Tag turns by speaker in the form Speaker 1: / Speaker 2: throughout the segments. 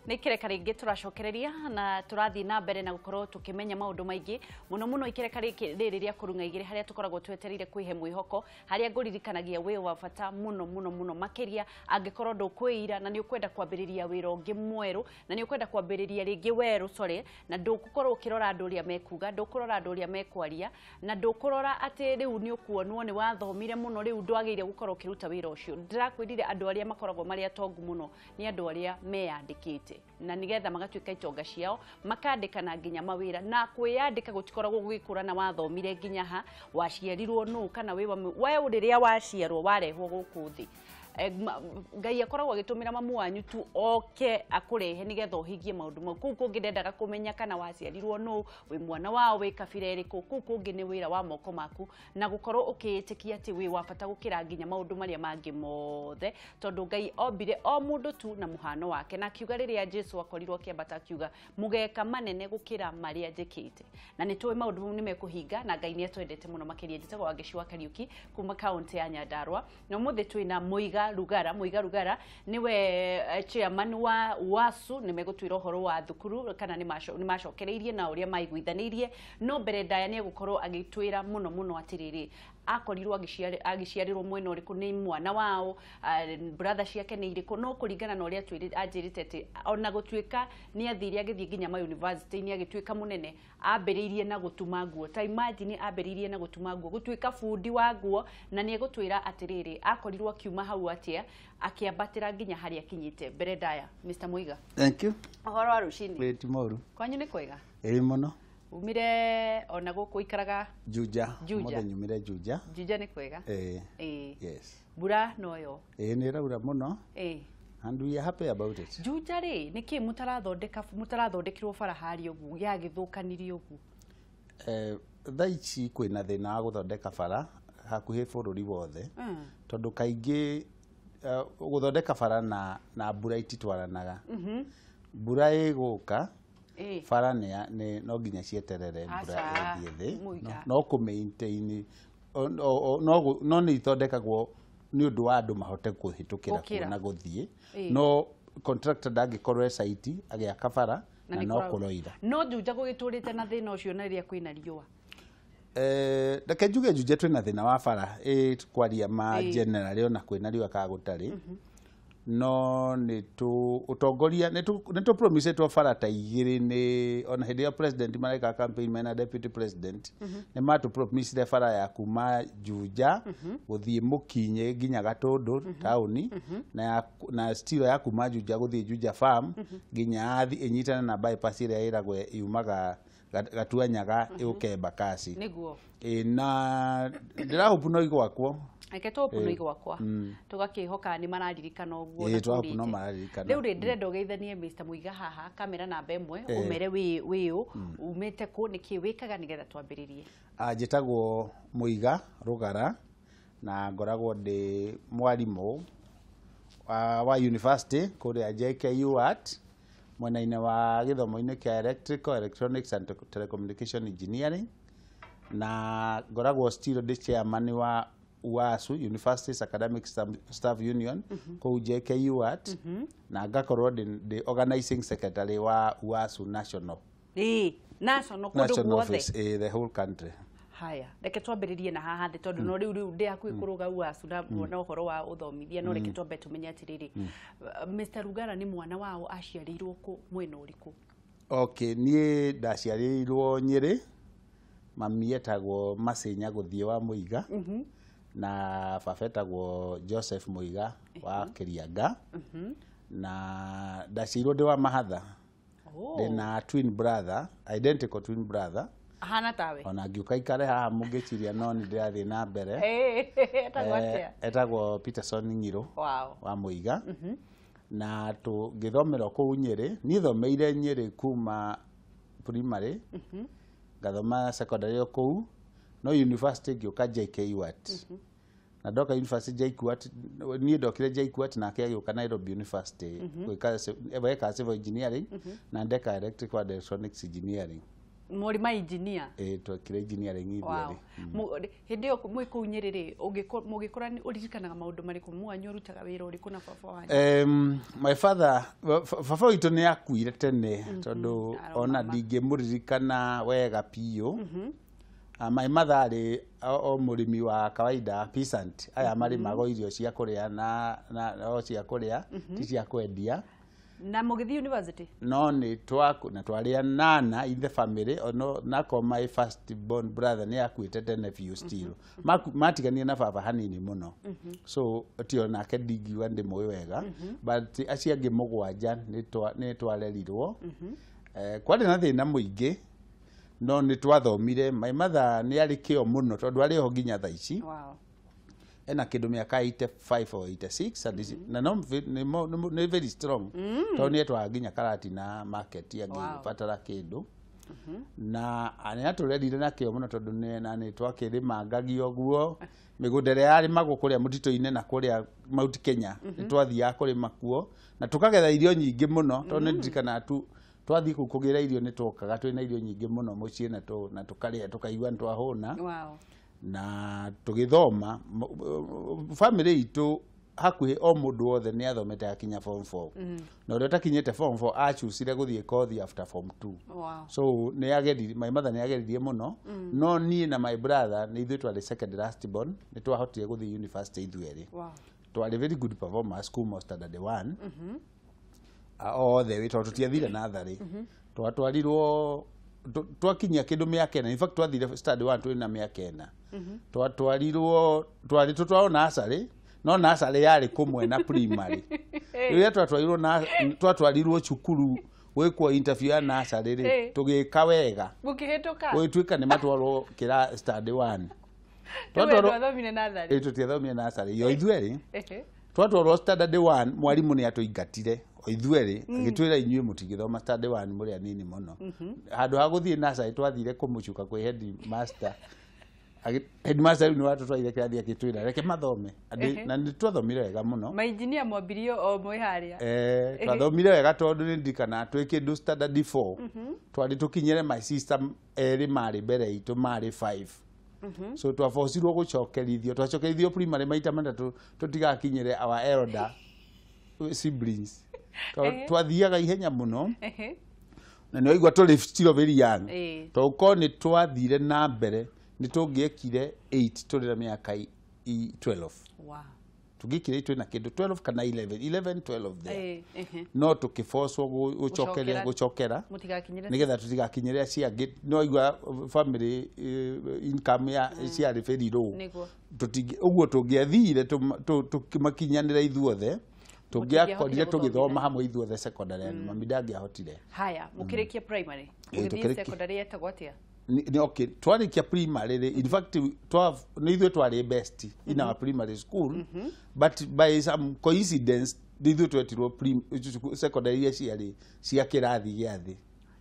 Speaker 1: nä kä reka rä ngä tå racokereria na tå rathiä na mbere na gå korwo tå kä menya maå ndå maingä må no må no ikereka rä rä rä a kå runga igä rä harä a tå koragwo twetereire kwä he mwä hoko harä a ngå ririkanagia wä wa bata må no makä ria angä korwo ndå kwä ira na nä å kwenda kwambä rä ria wä ra å ngä mwerå na nä å kwenda kwambä rä ria rä ngä werå na ndå gå korwo å kä rora andå å rä a mekuga ndå kå rora andå å rä a mekwaria na ndå kå rora atä rä u nä å kuonwo nä wathomire må no rä u ndwagä ire gå korwo å kä ruta wä ra å cio ndä rakwä rire andå arä a makoragwo marä atongu må no nä andå arä a meyandä kä te na nigetha magatuika itonga ciao makandikana nginya mawira na kwiyandika gutikoragwo gwikũrana wathomire nginya ha waciarirwo nũ kana we rĩrĩa waciarwo warehwo gũkũ thĩ Ngai akoragwo agitumira mamu wanyu tu oke akurehe nigetha uhingie maundu mau kuu kungi ndendaga kumenya kana waciarirwo nũ wi mwana wao wi kabira iriku kuu kungi ni wira wa moko maku na gukorwo ukitikia ati wi wabata gukira nginya maundu maria mangi mothe tondu Ngai ombire o mundu tu na muhano wake na kiuga riria Jesu akorirwo kiambata kiuga mugeka manene gukira maria njikite na nitwe maundu ni mekuhinga na Ngai ni atwendete muno makiria njitagwo Wangeci Kariuki kuma kaunti ya Nyandarua na muthe twina Muiga Rugara niwe chairman wa UASU nimegutwira horo wa thukuru kana ni macokereirie na uria maiguithanirie no mbere ndaya ni gukorwo agitwira muno atiriri akorirwo agiciarirwo mwena uriku ni mwana wao brother ciake ni iriku no kuringana na uria anjirite ati ona gutwika ni athiri agithie nginya ma university ni agitwika munene ambiriirie na gutuma nguo ta imagine ambiriirie na gutuma nguo gutwika fundi wa nguo na ni gutwira atiriri akorirwo kiuma hau atia akiambatira nginya haria kinyite mbere ndaya Mr. Muiga.
Speaker 2: Thank you.
Speaker 1: Horo wa rucini
Speaker 2: Weti moru
Speaker 1: kwanyu ni kwega
Speaker 2: muno
Speaker 1: umire ona guku ikaraga
Speaker 2: Juja mothe nyumire Juja
Speaker 1: ni kwega
Speaker 2: yes
Speaker 1: bura noyo
Speaker 2: ni raura muno and we are happy about it.
Speaker 1: Juja ri niki mutarathondekirwo bara hari ugu ya githukanirio ugu
Speaker 2: thaici kwina thina wa guthondeka bara hakuhi bururi wothe tondu kaingi guthondeka bara na mbura ititwaranaga mbura iguka bara no nginya cieterere mbura ithie no ku maintain no ni ithondekagwo ni undu wa andu mahote kuhitukira kuona guthie no contractor dangikorwo site agiaka bara na no kuroira
Speaker 1: no Juja gugiturite na thina ucio na ria kwina riua
Speaker 2: ndake njuge Juja twina thina wa bara kwaria ma general ona kwina riua ka gutari no nitu utongoria nitu promise to bara ta igiri ni ona hindi ya president mareka campaign mena deputy president ni matu promise de bara ya kuma Juja guthie Mukinye nginya Gatundu tauni na stilo ya kuma Juja guthie Juja farm nginya athi inyitana na bypass ira iragwe yumaga Gatuanyaga iukemba kasi
Speaker 1: niguo
Speaker 2: na ndira hope no igwakwo
Speaker 1: aketo puno igwakwa tugakihoka ni mararirikana uguo
Speaker 2: na twapu no mararirikana
Speaker 1: riu ndirenda ugeithanie Mr. Muiga haha kamera namba imwe umere wiu umete ku niki wikaga nigetha twambiririe
Speaker 2: njitagwo Muiga Rugara na ngoragwo ndi mwarimu wa university kuria JKU art mwena-ine wa githomo-ine kia electrical electronics and telecommunication engineering na ngoragwo still ndi chairman wa UASU Universities Academic Staff Union ko JKU art na ngakorwo ndi organizing secretary wa UASU national
Speaker 1: national kudu
Speaker 2: office the whole country.
Speaker 1: Haya reke twambiririe na haha thi tondu no riu ndi hakuhi kuruga UASU na uhoro wa uthomithia no reke twambe tumenye atiriri Mr. Rugara ni mwana wao aciarirwo ku mwena uriku
Speaker 2: okay nie ndaciarirwo Nyeri mami etagwo Masinya guthie wa Muiga na baba etagwo Joseph Muiga wa Kirianga na ndaciirwo ndi wa Mahatha ndina twin brother identical twin brother
Speaker 1: hana tawe
Speaker 2: ona ngiuka ikare haha mungiciria no ni ndirathi na mbere etagwo Peterson Ngiro wa Muiga na tugithomera ku Nyeri ni thomeire Nyeri kuma primary gathoma secondary ku no university ngiuka JKU art na doka university JKU art ni dokire JKU art na akiuka Nairobi University gwika civil engineering na ndeka electrical and electronics engineering
Speaker 1: Muri ma engineer.
Speaker 2: Twekire engineering ithueri.
Speaker 1: Hindi yo mwi ku Nyeri mugikora ni uririkanaga maundu mariku mwanyu rutaga wira uriku na baba wanyu?
Speaker 2: My father baba witũ nĩ akuire tene tondũ ona ndingĩmũririkana wega piũ. My mother arĩ o mũrĩmi wa kawaida peasant, aya marĩmaga irio cia kũrĩa na cia kũrĩa ti cia kwendia.
Speaker 1: Na mũgĩthiĩ university?
Speaker 2: No nĩ twarĩ anana in the family, nako my first born brother nĩ akuĩte tene biũ still. Matiganire na baba hanini mũno, so tio nake ndingiuga ndĩmũĩ wega, but acio angĩ mũgwanja nĩ twarerirwo. Kwarĩ na thĩna mũingĩ, no nĩ twathomire. My mother nĩ arĩ kĩo mũno tondũ arĩ ho nginya thaa ici. Ena kĩndũ mĩaka 85 or 86 na no nĩ very strong tondũ nĩ etwaga nginya Karatina market angĩbatara kĩndũ. Na nĩ atũrerire na kĩo mũno tondũ nĩ twakĩrĩmangagio guo mĩgũnda ĩrĩa yarĩmagwo kũrĩa mũtitũ-inĩ na kũrĩa Mount Kenya nĩ twathiaga kũrĩma kuo na tũkagetha irio nyingĩ mũno tondũ nĩ ndirikanaga tu twathiĩ kũu kũgĩra irio nĩ twokaga twĩna irio nyingĩ mũno mũciĩ na tũkarĩa tũkaigua nĩ twahũna. Na tũgĩthoma family itũ hakuhĩ o mũndũ wothe nĩ athomete akinya form 4. Na ũrĩa ũtakinyĩte form 4 acusire gũthiĩ kothi after form 2. So my mother nĩ ageririe mũno, no niĩ na my brother nĩ ithuĩ twarĩ second last born, nĩ twahotire gũthiĩ university ithuerĩ. Twarĩ very good performers kuma standard 1 othe tondũ tũtiathire natharĩ. Twatwarirwo twakinyia kĩndũ mĩaka 4, in fact twathire standard 1 twĩ na mĩaka 4. Twatwarirwo tũtwarwo nursery, no nursery yarĩ kũmwe na primary. Rĩrĩa twatwarirwo cukuru gwĩkwo interview ya nursery rĩ, tũgĩka wega
Speaker 1: mũkĩhĩtũka
Speaker 2: gwĩtuĩka nĩ matwarwo kĩra standard 1. Tũtiathomire nursery yo ithuerĩ. Twatwarwo standard 1, mwarimũ nĩ atũingatire o ithuerĩ agĩtwĩra inyuĩ mũtigĩthoma standard 1 mũrĩ anini mũno. Handũ ha gũthiĩ nursery twathire kũmũcuka kwĩ headmaster. Headmaster nĩ watũtwarire kĩrathi agĩtwĩra reke mathome na nĩ twathomire wega mũno.
Speaker 1: Ma engineer mwambirio o mwĩ harĩa?
Speaker 2: Twathomire wega tondũ nĩ ndirikana twĩ kĩndũ standard 4 twarĩ tũkinyĩre my sister erĩ marĩ mbere itũ marĩ 5. So twabocirwo gũcokerithio, twacokerithio primary maita matatũ tũtigakinyĩre our elder siblings. Twathiaga ihenya mũno na nĩ waigua tũrĩ still very young. Tũkorwo nĩ twathire na mbere nĩ tũngĩekire 8 tũrĩ na mĩaka 12. Tũngĩkire twĩ na kĩndũ 12 kana 11 12 there. No tũkĩbocwo gũcokera nĩgetha tũtigakinyĩre acio angĩ. No waigua family income ciarĩ very low. Ũguo tũngĩathire tũmakinyanĩra ithuothe tũngĩakorire tũgĩthoma hamwe ithuothe secondary, mami ndangĩahotire.
Speaker 1: Haya, mũkĩrĩkia primary mũgĩthiĩ secondary etagwo atĩa?
Speaker 2: Okay, twarĩkia primary, in fact nĩ ithuĩ twarĩ best in our primary school, but by some coincidence ithuĩ twetirwo secondary iria ciarĩ cia kĩrathi gĩa thĩ.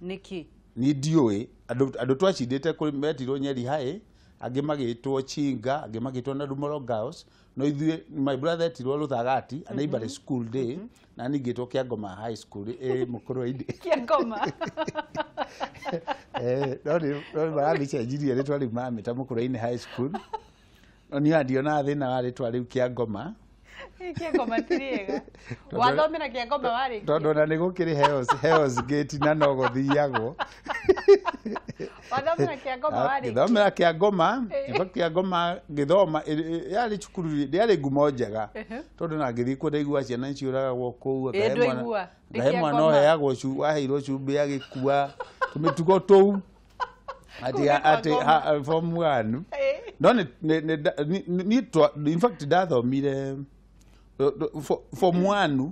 Speaker 1: Nĩkĩ?
Speaker 2: Nĩ ndiũĩ, andũ twacindĩte metirwo Nyeri High, angĩ magĩtwo Chinga, angĩ magĩtwo Nadumoro Girls, no ithuĩ my brother etirwo Ruthagati, a neighboring school day, na ningĩtwo Kĩangoma High School Mũkũrũ-inĩ.
Speaker 1: Kĩangoma.
Speaker 2: No maracenjirie rĩtwa rĩu mamĩta Mũkũrũ-inĩ High School. No niĩ ndiona thĩna wa rĩtwa rĩu Kĩangoma.
Speaker 1: Kĩangoma ti rĩega. Wathomera Kĩangoma warĩkia? Tondũ
Speaker 2: na nĩ gũkĩrĩ Hell's Gate na no gũthiagwo.
Speaker 1: Wathomera Kĩangoma warĩkia?
Speaker 2: Ngĩthomera Kĩangoma, Kĩangoma ngĩthoma yarĩ cukuru yarĩ ngumo njega. Tondũ na ngĩthiĩ kuo ndaigua ciana ciũragwo kũu, ngahe mwana ũheagwo waheirwo cumbĩ agĩkua tũmĩtugo tũu atĩ form 1. No in fact ndathomire form 1.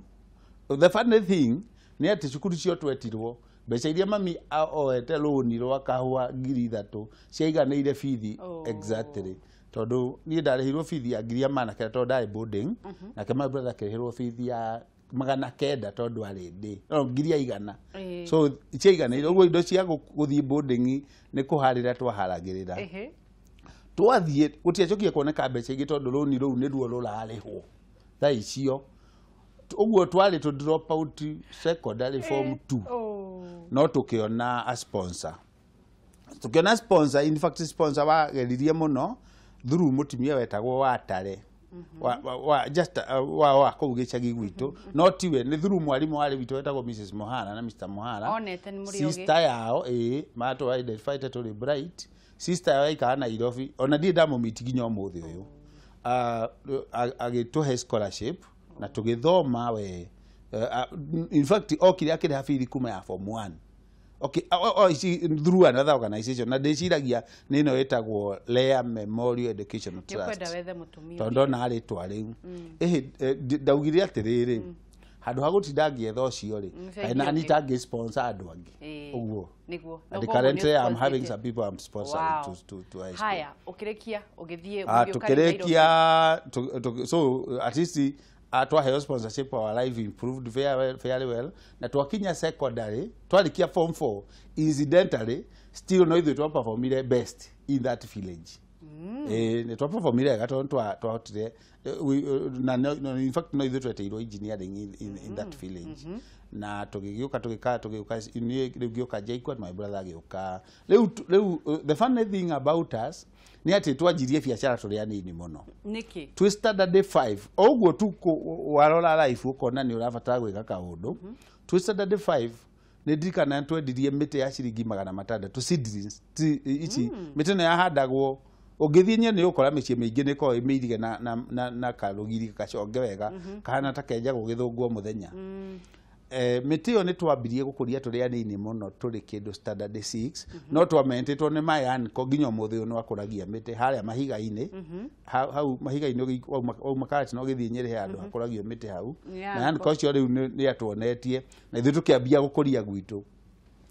Speaker 2: The funny thing nĩ atĩ cukuru cio twetirwo mbeca iria mami oete rũni rwa kahũa 3,000 ciaiganĩire bithi exactly. Tondũ niĩ ndarĩhirwo bithi ya 400 tondũ ndarĩ boarding, nake my brother akĩrĩhĩrwo bithi ya 900 tondũ arĩ ndĩ, no 100. So ciaiganĩire, ũguo indo cia gũthiĩ boarding nĩ kũharĩra twaharagĩrĩra. Twathiĩ gũtiacokire kuoneka mbeca ingĩ tondũ rũni rũu nĩruo rũrarĩhwo thaa icio. Ũguo twarĩ tũ drop out secondary form 2. No tũkĩona a sponsor. tukiona sponsor, in fact sponsor wageririe muno through mutumia wetagwo Watare just wa kũu gĩcagi gwitũ no tiwe nĩ through mwarimu wari witũ wetagwo Mrs Mohara na Mr Mohara
Speaker 1: onete nĩ mũrĩ
Speaker 2: sister yao matũ identified tũrĩ bright sister yao ikaga Nairobi ona ndiĩ ndamũmiti nginya ũmũthĩ ũyũ agĩtũhe scholarship na tũgĩthoma we in fact okire akĩrĩ hafiri kuma ya form 1 okay through another organization na ndĩciragia nĩ ĩno ĩtagwo Lea Memorial Educational Trust tondũ na arĩtwa rĩu ndaugire atĩrĩrĩ handũ ha gũtinda ngĩetha ũcio rĩ na nitangĩ sponsor andũ angĩ ũguo and currently I'm having some people I'm sponsoring to
Speaker 1: haya ũkĩrĩkia ũgĩthiĩ
Speaker 2: ũgĩũka so at least twaheo sponsorship our life improved fairly well na twakinya secondary twarikia form 4 incidentally still no ithuĩ twaperformire best in that village nĩ twaperformire wega tondũ twahotire na in fact no ithuĩ tweteirwo engineering in that village na tũgĩgĩũka rĩu Jacob my brother agĩũka rĩu the funny thing about us ni ati twanjirie biacara tũrĩ anini mũno
Speaker 1: niki
Speaker 2: twi standard 5 oguo tu warora life ukona ni urabatara gwika kaundu twi standard 5 ni ndikana twendirie mĩtĩ ya ciringi 600 seedlings ici mĩtĩ no yahandagwo ũngĩthie nye nĩ ũkora mĩciĩ mĩingĩ nĩ ko ĩmĩirige na karugiri gaconge wega kahana ta kenjagwo gĩthũngwo mũthenya mĩtĩ ĩyo nĩ twambirie gũkũria tũrĩ anini mũno tũrĩ kĩndũ standard 6 no twamentetwo nĩ mayan ko nginya mũthĩ ũyũ no akũragia mĩtĩ harĩa mahiga-inĩ hau mahiga-inĩ wauma karati no gĩthiĩ Nyĩrĩ handũ hakũragio mĩtĩ hau na yani ko cio rĩu nĩ atuonetie na ithuĩ tũkĩambia gũkũria gwitũ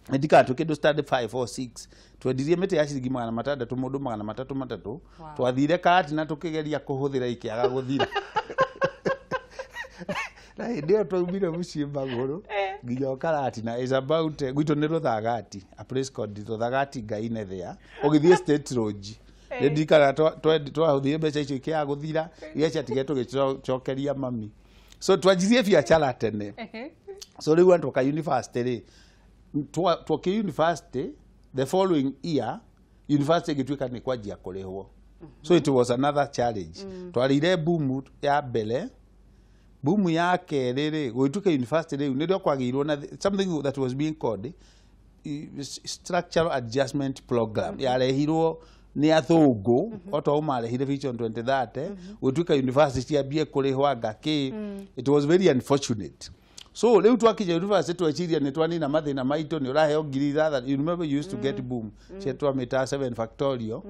Speaker 2: ndikatũ kĩndũ standard 5 or 6 twendirie mĩtĩ ya ciringi 600 mũndũ 300 twathire karati na tũkĩgeria kũhũthĩra ikĩaga gũthira na ndio twaumire mũciĩ magũrũ nginya karati na is about gwitũ nĩ Rũthagati a place called Rũthagati Ngaine there ũgĩthiĩ State Road ndikara twahũthire mbeca icio ikĩaga gũthira iria ciatige tũgĩcokeria mami so twanjirie biacara tene so rĩu twoka university rĩ twoke university the following year university gĩtuĩka nĩ kwanjia kũrĩhwo so it was another challenge twarĩire boom ya mbere boom ya kerĩ gwĩtuĩka university rĩu nĩrĩo kwagĩirwo na something that was being called structural adjustment program yarehirwo nĩ athũngũ oto umarehire Vision 2030 gwĩtuĩka university ciambie kũrĩhwo ngakĩ it was very unfortunate so rĩu twakinya university tweciria nĩ twanina mathĩna maitũ nĩ ũraheo ngiri ithathatũ you remember you used to get boom cia twamĩta 7 factorial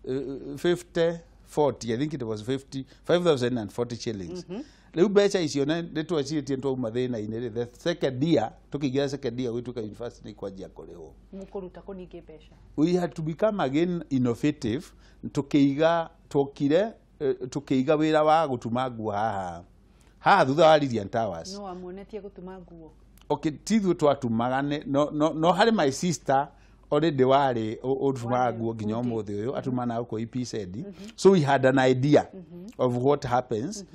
Speaker 2: 50 40 I think it was 5,040 shillings rĩu mbeca icio nĩ twecirĩtie twauma thĩna-inĩ the second year tũkĩingĩra second year gwĩtuĩka university kwanjia kũrĩhwo
Speaker 1: mũkũruta kũningĩ mbeca
Speaker 2: we had to become again innovative tũkĩiga wĩra wa gũtuma nguo haha thutha wa Lilian Towers
Speaker 1: no amuonetie gũtuma nguo
Speaker 2: okay tithu twatumaga no harĩ my sister already wari ũtumaga nguo nginya ũmũthĩ ũyũ atumana gũkũ EPZ so we had an idea of what happens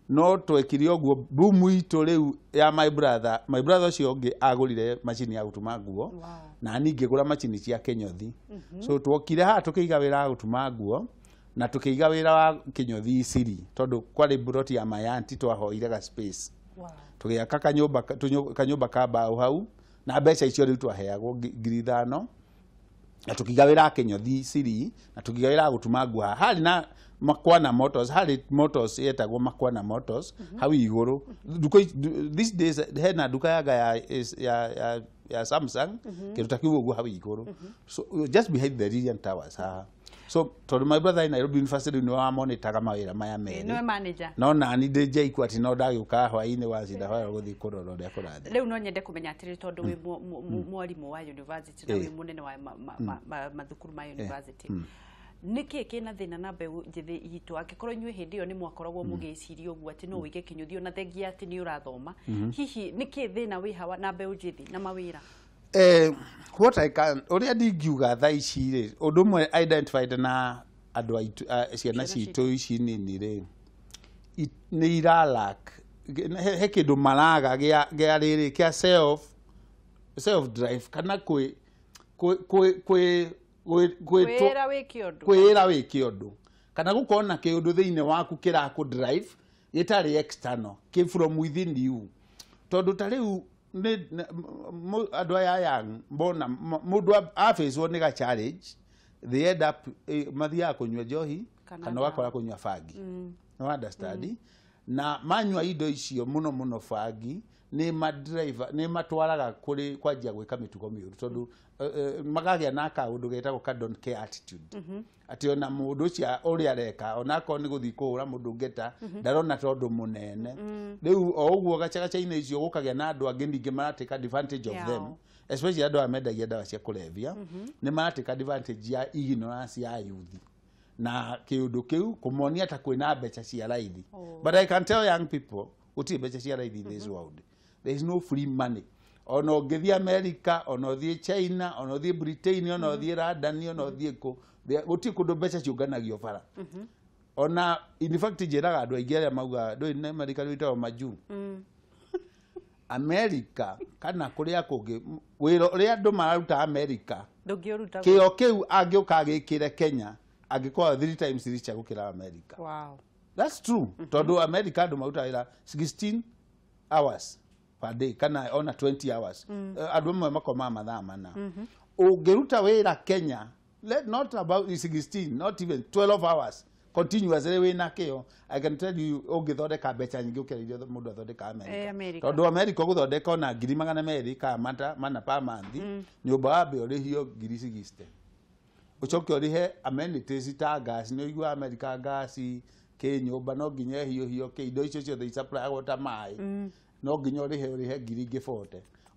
Speaker 2: no twekire ũguo boom itũ rĩu ya my brother ũcio ũngĩ agũrire macini ya gũtuma nguo na ningĩ ngĩgũra macini cia Kinyothi so twokire haha tũkĩiga wĩra wa gũtuma nguo na tũkĩiga wĩra wa Kinyothi Isiri tondũ kwarĩ broti ya mayanti twahoire ga space tũgĩaka kanyũmba ka mbaũ hau na mbeca icio rĩu twaheagwo 5,000 na tũkĩiga wĩra wa Kinyothi Isiri na tũkĩiga wĩra wa gũtuma nguo harĩ na Makwana Motors harĩ motors yetagwo Makwana Motors hau igũrũ these days hena duka ya Samsung kĩruta kiu ũguo hau igũrũ so just behind the Lilian Towers so tondũ my brother in Nairobi University nĩ wamonitaga mawĩra maya merĩ
Speaker 1: nĩwe manager
Speaker 2: no nani ndĩ Jacob atĩ no ndagĩũka hwaĩ-inĩ wacinda hwaĩ gũthiĩ kũrora ũrĩa kũrathiĩ
Speaker 1: rĩu no nyende kũmenya atĩrĩ tondũ wĩ mwarimũ wa university na wĩ mũnene wa mathukuru ma university niki kina thina na mbeũ njithi itu angĩkorwo inyuĩ hĩndĩ ĩyo nĩ mwakoragwo mũgĩciria ũguo atĩ no wĩige Kinyothi na thengia atĩ nĩ ũrathoma hihi niki thina wĩ hawa na mbeũ njithi na mawĩra
Speaker 2: what I can uria ndingiuga tha ici rĩ ũndũ ũmwe identified na andũ aitu ciana citũ ici nini rĩ nĩ iralack he kĩndũ maraga gĩa rĩrĩ kĩa self drive kana kwĩ
Speaker 1: kwira wiki undu
Speaker 2: kwira wiki undu kana gukona ke undu thiine waku kira ku drive gitari external came from within you tondu tariu ni andu aya young mbona mundu afacwo ni ga challenge they end up mathia kunywa njohi kana wakora kunywa fagi no understand na manywa indo icio muno fagi ni ma driver ni matwaraga kuri kwanjia gwika mitugo miuru tondu magagia na ka undu getagwo ka don't care attitude ati ona mundu cia uri areka ona ko ni guthi kuura mundu ngeta ndarona tondu munene riu o uguo gachagacha-ine icio gukagia na andu angi ningi maratake advantage of them especially andu amendagia ndawa cia kulevya ni maratake advantage ya ignorance ya youth na kiundu kiu kumonia ta kwina mbeca cia raithi but I can tell young people uti mbeca cia raithi in this world there is no free money ona ngithia America ona thie China ona thie Britain ona thie London ona thie ko uti kundu mbeca ciunganagio bara ona in fact jeraga andu aingi aria mauga ndo ine America rwitao maju America kana kuria kungi wiro uria andu mararuta America
Speaker 1: ndungiuruta
Speaker 2: kio kiu angiuka gikire Kenya angikwa 3 times richer gukira America.
Speaker 1: Wow,
Speaker 2: that's true. Tondu America andu maruta wira 16 hours per day kana ona 20 hours andu amwe makoma mathaa mana ungiruta wira Kenya not about 16 not even 12 hours continuously wina kio I can tell you ungithondeka mbeca nyingi ukira irio mundu athondeka America tondu America guthondeka ona 200,000 ka mana pa month nyumba wa be urihio 60 ucoke urihe amenities ta gas no igwa America gas ke nyumba no nginya hiyo ke indo icio ciothe supply water mai no nginya urihe giringi 40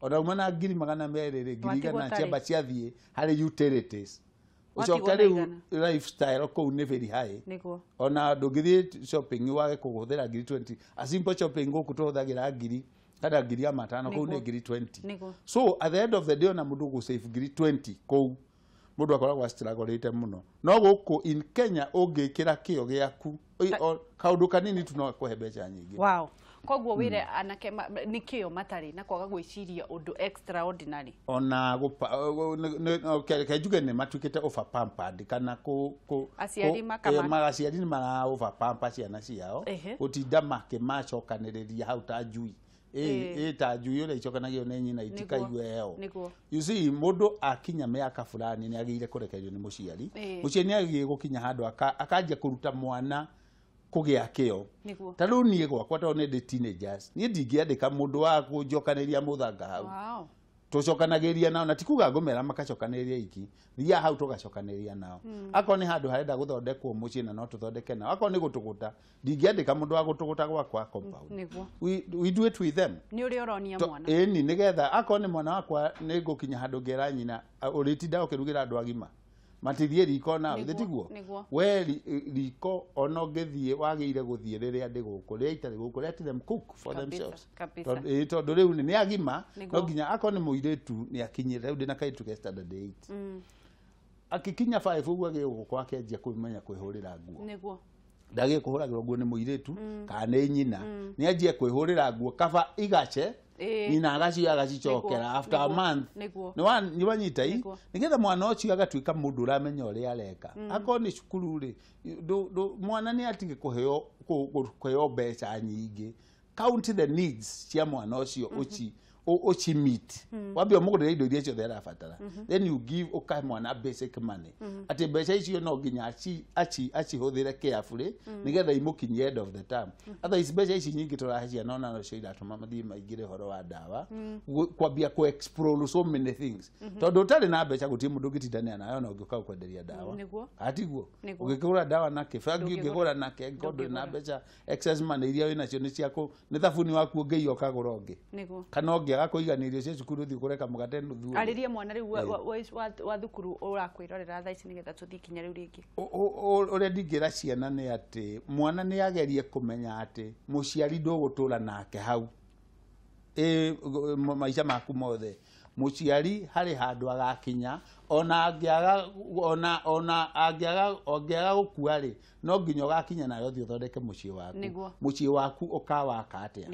Speaker 2: ona uma na 200,000 girigana ciamba ciathie hari utilities ucoke riu lifestyle ko ne very high ona ndungithie shopping wage kuguthira 20 a simple shopping guku tuhuthagira kada 5,000 ko ne 20 so at the end of the day ona mundu go save 20 ko mundu akoragwa struggle muno no guku in Kenya ungikira kio giaku kaundu kanini tu no kuhe mbeca nyingi.
Speaker 1: Wow, koguo wire anake nikio matari na kwaga gwiciria undu extraordinary
Speaker 2: ona kejuge ne matukite over pampered kana
Speaker 1: aciari
Speaker 2: magaciari ni mara over pamper ciana ciao utinda macokaniriria hau ta njui ta njui ule icokanagio ne nyina itikaigwe heo. You see mundu akinya miaka fulani ni agire kurekerio ni muciari ni agiye gukinya handu akanjia kuruta mwana kugia kio taru nie gwakwa to ne de teenagers ni ndingiandika mundu wa kunjokaniria muthanga hau.
Speaker 1: Wow,
Speaker 2: tucokanagiria nao na tikuga ngomera makacokaniria iki thia hau tugacokaniria nao akon ni handu harenda guthondekwo mucii na no tuthondeke nao akon ni gutuguta ndingiandika mundu wa gutuguta gwakwa compound we do it with them
Speaker 1: ni uri oronia mwana
Speaker 2: ni nigetha akon ni mwana wakwa ni gukinya handu ngera nyina uritinda ukirugira andu agima matithie riko na thitiguo we riko ono ngithie wagire guthie riria ndi guku ria itari guku let them cook for themselves tondu riu ni agima no nginya akon ni muiretu ni akinyire riu ndina kaitu ke standard 8 akikinya 5 uguo giguku kwake anjia kumenya kwihurira nguo ndagi kuhuragirwo nguo ni muiretu kana ni nyina ni anjia kwihurira nguo kaba igache nyina agacicokera after a month ni wanyita nigetha mwana ucio agatuika mundu uramenya uria areka akon ni cukuru ri mwana ni atige kuheo mbeca nyingi count the needs cia mwana ucio uchi meet wambia mugurira indo iria ciothe arabatara then you give uka mwana basic money ati mbeca icio no nginya achi huthire carefully nigetha imukinyie end of the term otherwise mbeca ici nyingi turahecia no na cio iratuma mathii maingire horo wa dawa kwambia ku explore so many things tondu utari na mbeca gutie mundu ngitindania nayo no ngiuka kwenderia dawa atiguo ugikura dawa na kifagi ungigura na kengondo na mbeca excess money iria wina cio ni ciaku ni thabuni waku ngeio kagura ungi kana kuiganirio cia cukuru thi kureka mugate nuthu
Speaker 1: aririe mwana riu wa thukuru urakwirorera thaa ici nigetha tuthi kinya riu ringi
Speaker 2: uria ndingira ciana ni ati mwana ni agerie kumenya ati muciari ndugutura nake hau maisha maku mothe muciari hari handu agakinya ona angiaga gukua ri no nginya ugakinya nayo thi uthondeke mucii waku ukawaka atia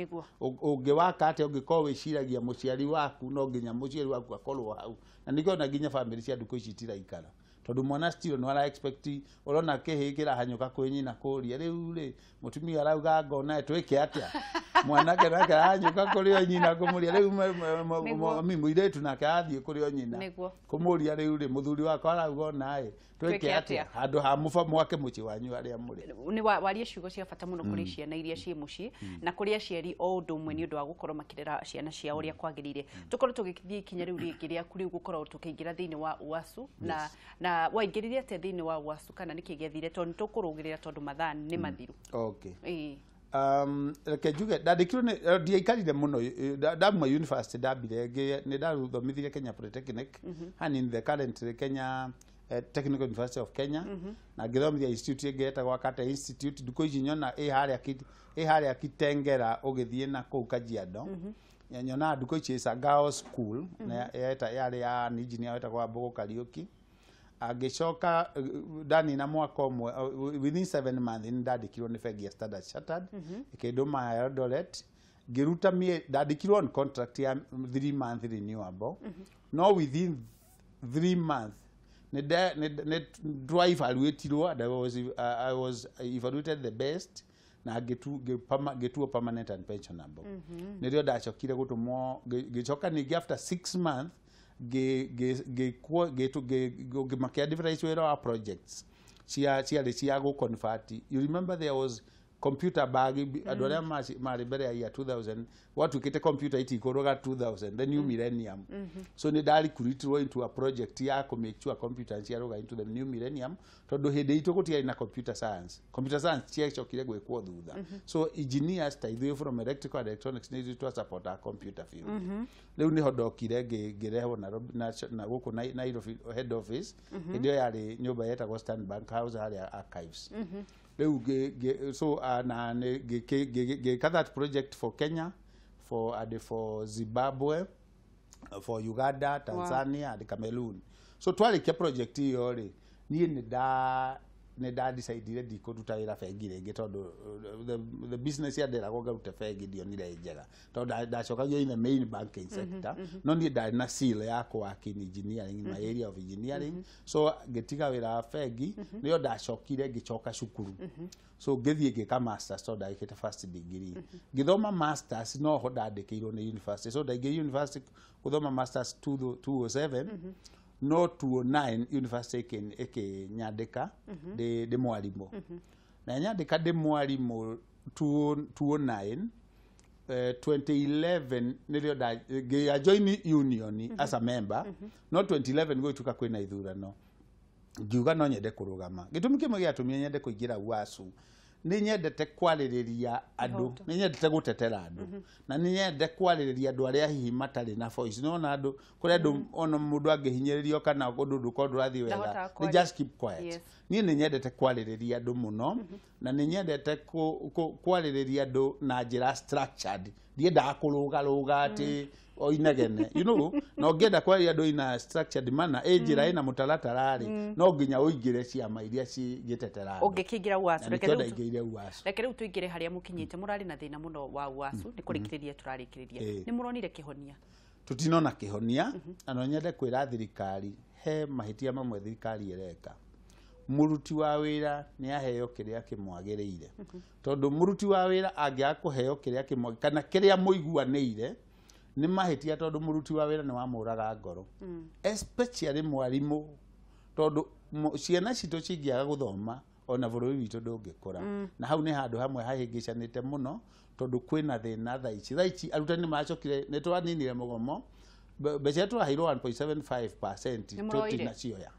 Speaker 2: ungiwaka atia ungikorwo wiciragia muciari waku no nginya muciari waku akorwo hau na nikio na nginya family cia nduku ici tiraikara tondu mwana still no ara expect urona kihikira hanyuka kwi nyina kuria riu ri mutumia arauga ngona twike atia mwanake nake hanyuka kuri nyina kumuria riu muiretu nake athie kuri nyina kumuria riu ri muthuri wakwa arauga nae twike atia handu ha mufa mwake muci wanyu aria muri
Speaker 1: ni waria ciugo cia bata muno kuri ciana iria cie muci na kuri aciari o undu umwe ni undu wa gukorwo makirera ciana cia uria kwagirire tukorwo tugithie kinya riu ringi ria kuri gukorwo tukiingira thiini wa UASU na waingirire ate thiini wa UASU kana nikigethire tondu tukurugirira tondu mathani ni mathiru
Speaker 2: okay reke njuge ndandikirwo ni ndiaikarire muno ndamwa university ndambire ni ndaruthomithirie Kenya Polytechnic and in the current Kenya Technical University of Kenya na ngithomithia institute ngetagwo Kate Institute nduko ici nyona haria Kitengera ugithie na kuu Kajiado nyona nduko ici is a girls school na yari ya engineer wetagwo Mbogo Kariuki agicoka ndani na mwaka umwe within 7 months ndandikirwo ni bengi ya Standard Chartered ikinduma Eldoret ngiruta ndandikirwo on contract ya 3 month renewable no within 3 months ne drive evaluatirwo and I was evaluated the best na getuo permanent and pensionable nirio ndacokire gutumwo gicoka ningi after 6 months makia advertise wera wa projects cia go convert. You remember there was computer bag adoria mari mbere ya year 2000 watu kite computer iti ikoroga 2000 the new millennium so ni dali kuritirwo into a project ya ku make sure computer cia roga into the new millennium tondu hindi itu gutia ina computer science cia chokire gwikwo thutha so engineers taithio from electrical and electronics need to support our computer field riu ni hodokire ngireho na guku Nairobi head office ndio yari nyumba yetagwo Stand Bank House hari archives riu so na that project for Kenya for Zimbabwe for Uganda Tanzania and Cameroon so twarikia project hiyo ri nie ne decide ndikuruta wira bengi ringi tondu the business ya ndera gogaruta bengi ndio nire njega tondu ndacokagia in the main banking sector no nie ndari na seal yakwa in engineering in my area of engineering so ngetiga wira bengi nio ndacokire ngicoka cukuru so ngithie ngika masters tondu ndagikite first degree ngithoma masters no ho ndandikirwo ni university so ndaingire university kuthoma masters 2007 no 2009 university nyandika de mwalimu na nyandika de mwalimu 2009 2011 nirio da join union as a member no 2011 goituka kwina ithurano ngiuga no nyende kurugama gitumi kimwe giatumia nyende kuingira UASU ni nyendete kwaririria andu ni nyendete gutetera andu na ni nyendete kwaririria andu aria hihi matari na voice no na andu kuri andu ona mundu angihinyiririo kana undu ndukondu rathi wega ni just keep quiet ni nyendete kwaririria andu muno na ni nyendete kwaririria andu na njira structured ndienda kuruga ati o inegene you know no ngenda kwari andu ina structured manner njira ina mutalatara ri no nginya uingire ciama iria cigitetera
Speaker 1: ungikingira UASU reke riu tuingire haria mukinyite murari na thina muno wa UASU ni kurikiriria turarikiriria ni muronire kihonia
Speaker 2: tutinona kihonia ano nyende kwira thirikari he mahitia mamwe thirikari ireka muruti wa wira ni aheo kiria kimwagiriire tondu muruti wa wira angia kuheo kiria kimwagiriire kana kiria muiguanire ni mahitia tondu muruti wa wira ni wa muraga ngoro especially mwalimu tondu ciana cito cingiaga guthoma ona bururi witu ndungikura na hau ni handu hamwe hahingicanite muno tondu kwina thina thaici arutani macokire ni twaninire mugomo mbeca twaheirwo 1.75% tutinacioya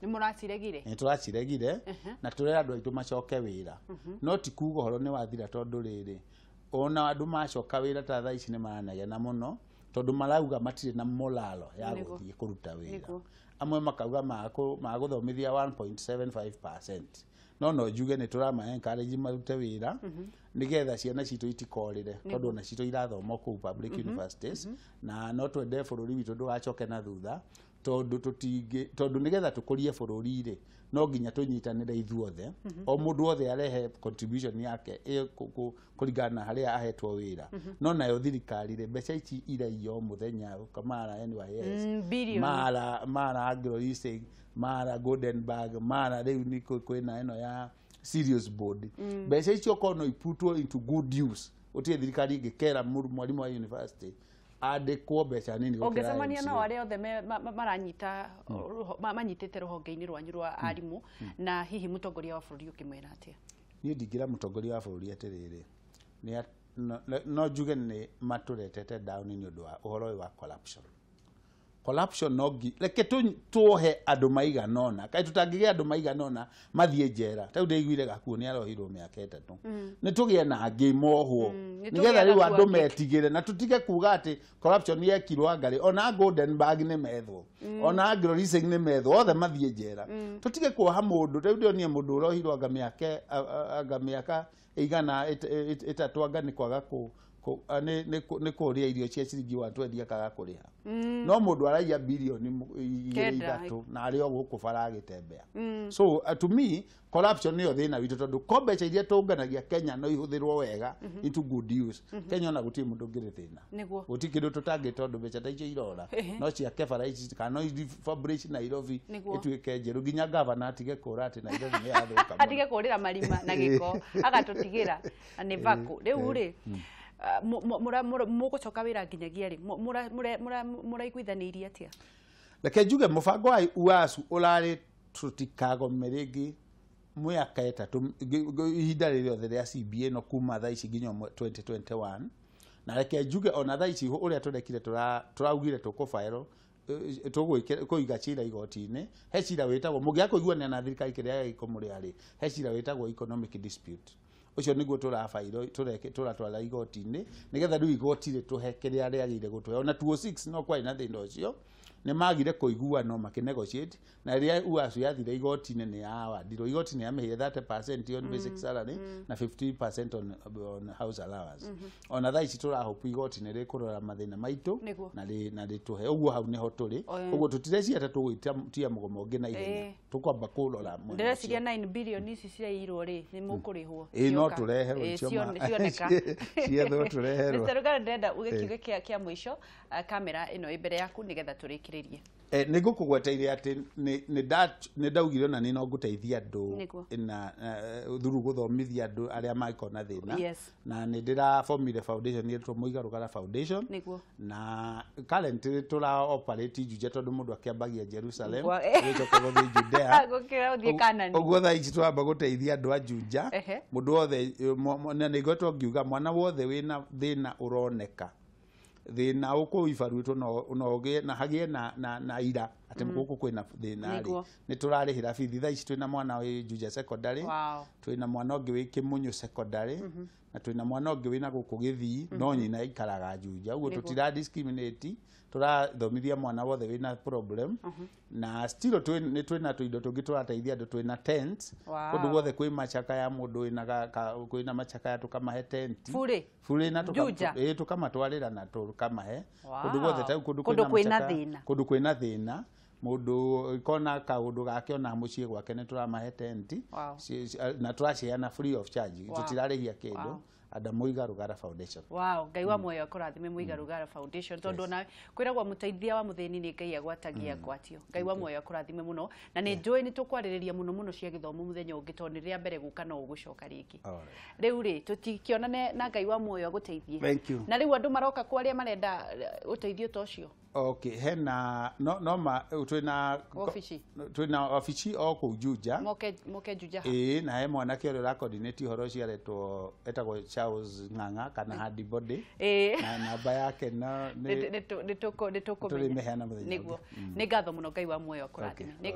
Speaker 2: ni turaciregire na turera andu aitu macoke wira no ti kuga horo ni wathira tondu riri ona andu macoka wira ta thaici ni maranegena muno tondu marauga matire na molalo ya guthie kuruta wira amwe makauga maguthomithia 1.75% no njuge ni turama encourage marute wira nigetha ciana citu itikorire tondu na citu irathoma ku public universities na no twende bururi witu ndugacoke na thutha tondu nigetha tukurie bururi ri no nginya tunyitanire ithuothe o mundu wothe arehe contribution yake kuringana haria ahetwo wira no nayo thirikari ri mbeca ici iraio muthenya kamara NYS mara agro leasing mara Goldenberg mara riu ni kwina ino ya serious board mbeca icio kono iputwo into good use utie thirikari ingikera mwarimu wa university andikwo mbeca nini gukira
Speaker 1: ongecemania no aria othe maranyita manyitite ruhonge-ini rwanyu rwa arimu na hihi mutongoria wa bururi ukimwira atia
Speaker 2: ni ndingira mutongoria wa bururi atiriri ni no njuge ni maturetete down ni undu wa uhoro wa corruption nogi reke tuhe andu maiganona kai tutangige andu maiganona mathie njera tau ndeiguire gakuo ni arohirwo miaka 3 ni tugie na angi mohwo nigetha riu andu metigire na tutige kuga ati corruption yekirwo ngari ona Goldenberg ni methwo ona agro leasing ni methwo othe mathie njera tutige kuoha mundu tau ndionie mundu urohirwo anga miaka igana itatwanga ni kwaga ni kuria irio cia ciringi 120 akaga kuriha no mundu araia bilioni 3 na ario guku faragitembea so to me corruption niyo thina witu tondu kombeca iria tunganagia Kenya no ihuthirwo wega into good use Kenya na guti mundu ngiri thina guti kindu tutangi tondu mbeca ta icio irora no cia kebara ici kana fabric Nairobi ituike njeru nginya governor atige kura ati Nairobi ni yathuka
Speaker 1: atige kurira marima na giko agatutigira ni vaku riu ri mugucoka wira nginyagia ri muraiguithanirie atia
Speaker 2: reke njuge mubango wa UASU urari tutikagomerigi mwaka 3 ihinda riothe ria CBA no kuma thaa ici nginya 2021 na reke njuge ona thaa ici uria turekire turaugire tukufairo kuiga cira igoti-ini he cira witagwo mungiakuiguana na thirikari kiria gikomuri ari he cira witagwo economic dispute ucio niguo turafairo turatwara igoti-ini nigetha riu igoti ri tuhekere aria agire gutwe ona 206 no kwa ina thina ucio ni magire kuiguana makinegotiate na ria UASU yathire igoti-ini ni awandirwo igoti ni amehire 30% on basic salary na 50% on house allowance ona thaa ici turahopu igoti-ini rikurora mathina maitu na rituhe uguo hau niho turi uguo tutireci ata tugwitia mugomo ungi na ihenya tukwamba kurora
Speaker 1: ndireciria 9 billion ici cirairwo ri ni mukurihwo
Speaker 2: no tureherwo icio
Speaker 1: cioneka
Speaker 2: cietho tureherwo
Speaker 1: Mr. Rugara ndenda ugikiuge kia mwisho kamera ino imbere yaku nigetha turikiririe
Speaker 2: nigukugweteire ati ni ndaugire na ni no nguteithia andu na thuru guthomithia andu aria maikona thina na ni ndira formire foundation yetu Muiga Rugara Foundation na currently tura operate Juja tondu mundu akiambagia Jerusalem ucoka guthi Judea
Speaker 1: gukira uthie Kanani
Speaker 2: uguo thaa ici twamba guteithia andu a Juja mundu wothe na nigotwo ngiuga mwana wothe wina thina uroneka thina uko ibaruitwo no ge na hagie na ira ati guku kwina thina ri ni turarihira bithi thaa ici twina mwana wa Juja secondary twina mwana ungi wi Kimunyu secondary na twina mwana ungi wina guku Githii no nyina ikaraga Juja uguo tutira discriminate turathomithia mwana wothe wina problem na still twina tuindo tungi turateithia andu twina tent kundu guothe kwi machaka ya mundu wina kwina machaka ya tukamahe tent furi na tukamatwarira na tukamahe kundu guothe ta kundu kwina thina mundu ikona kaundu gake ona mucie gwake ni turamahe tent na turaciana free of charge tutirarihia kindu ada Muiga Rugara Foundation
Speaker 1: Ngai wa moyo akurathime Muiga Rugara Foundation tondu na kwiragwa muteithia wa muthini ni Ngai agwatagia gwatio Ngai wa moyo akurathime muno na ni njui ni tukwariria muno cia githomo muthenya ungi tondu ria mbere guka no ugucoka ringi riu ri tutikionane na Ngai wa moyo aguteithie na riu andu maroka kwaria marenda uteithio tocio
Speaker 2: hena no twina ofici o ku Juja
Speaker 1: moke Juja
Speaker 2: na he mwana kä å rä å rakoordinate horo ciaretwo etagwo Charles Ng'ang'a kana Hadi Body na namba yake nä tå rä mä heana må thenya
Speaker 1: nä ngatho må no Ngai wa muoyo akå rathime